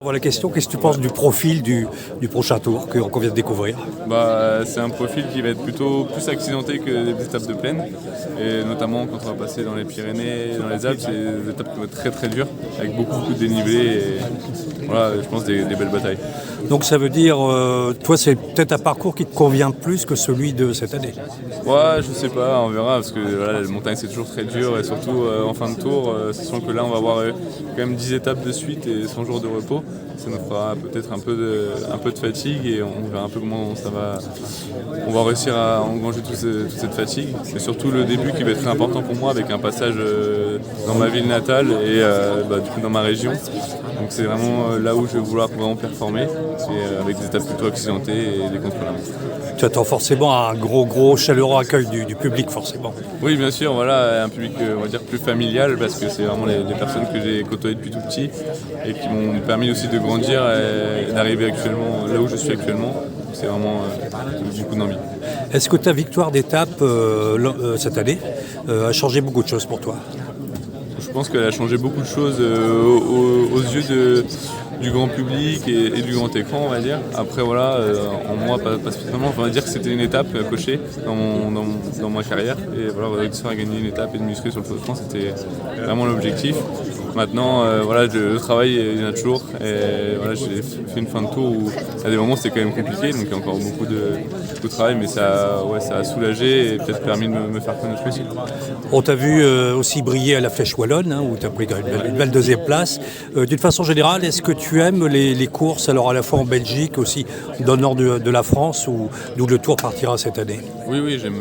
Bon, la question, qu'est-ce que tu penses du profil du prochain tour qu'on vient de découvrir? C'est un profil qui va être plutôt plus accidenté que les étapes de plaine. Et notamment quand on va passer dans les Pyrénées, dans les Alpes, c'est des étapes qui vont être très très dures, avec beaucoup de dénivelé et voilà, je pense des belles batailles. Donc ça veut dire, toi, c'est peut-être un parcours qui te convient plus que celui de cette année. Ouais, je sais pas, on verra, parce que voilà, la montagne c'est toujours très dur, et surtout en fin de tour, sachant que là on va avoir quand même 10 étapes de suite et 100 jours de repos. Ça nous fera peut-être un peu de fatigue et on verra un peu comment ça va. On va réussir à engranger toute cette fatigue. C'est surtout le début qui va être très important pour moi, avec un passage dans ma ville natale et du coup dans ma région. Donc c'est vraiment là où je vais vouloir vraiment performer, et avec des étapes plutôt accidentées et des contre-la-montre. Tu attends forcément un gros chaleureux accueil du public, forcément. Oui, bien sûr, voilà, un public on va dire plus familial, parce que c'est vraiment les personnes que j'ai côtoyées depuis tout petit et qui m'ont permis aussi de grandir et d'arriver actuellement là où je suis actuellement. C'est vraiment beaucoup d'envie. Est-ce que ta victoire d'étape cette année a changé beaucoup de choses pour toi? Je pense qu'elle a changé beaucoup de choses aux yeux du grand public et du grand écran, on va dire. Après, voilà, en moi, pas spécialement. On va dire que c'était une étape cochée dans ma carrière. Et voilà, réussir à gagner une étape et de muscler sur le Tour de France, c'était vraiment l'objectif. Maintenant, le travail, il y en a toujours. Et voilà, j'ai fait une fin de tour où, à des moments, c'était quand même compliqué. Donc, il y a encore beaucoup de travail, mais ça a soulagé et peut-être permis de me faire connaître aussi. On t'a vu aussi briller à la Flèche Wallonne, où tu as pris une belle deuxième place. D'une façon générale, est-ce que tu aimes les courses, alors à la fois en Belgique, aussi dans le nord de la France, d'où le Tour partira cette année? Oui, j'aime.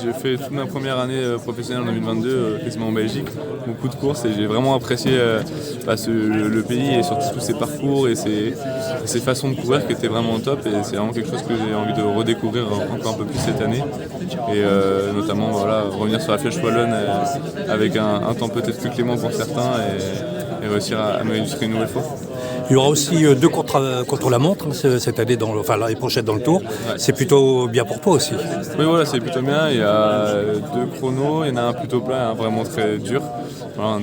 J'ai fait toute ma première année professionnelle en 2022, quasiment en Belgique. Beaucoup de courses et j'ai vraiment apprécié le pays et surtout tous ses parcours et ses façons de courir qui étaient vraiment top. Et c'est vraiment quelque chose que j'ai envie de redécouvrir encore un peu plus cette année. Et notamment revenir sur la Flèche Wallonne avec un temps peut-être plus clément pour certains et réussir à m'illustrer une nouvelle fois. Il y aura aussi deux contre-la-montre cette année, l'année prochaine dans le Tour. Ouais. C'est plutôt bien pour toi aussi. Oui, voilà, c'est plutôt bien. Il y a 2 chronos, il y en a un plutôt plat, un vraiment très dur. Voilà,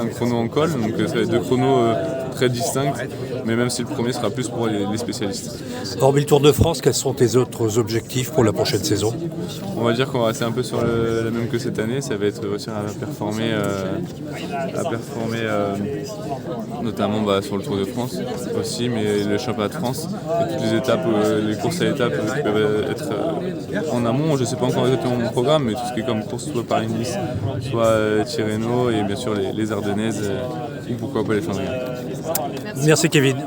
un chrono en col, donc ça va être 2 chronos très distincts, mais même si le premier sera plus pour les spécialistes. Hormis le Tour de France, quels sont tes autres objectifs pour la prochaine saison? On va dire qu'on va rester un peu sur la même que cette année. Ça va être réussir à performer notamment sur le Tour de France aussi, mais le championnat de France et toutes les étapes, les courses à étapes qui peuvent être en amont. Je ne sais pas encore exactement mon programme, mais tout ce qui est comme course, soit Paris-Nice, soit Tirreno et bien sûr les Ardennaises ou pourquoi pas les Flandriennes. Merci Kevin.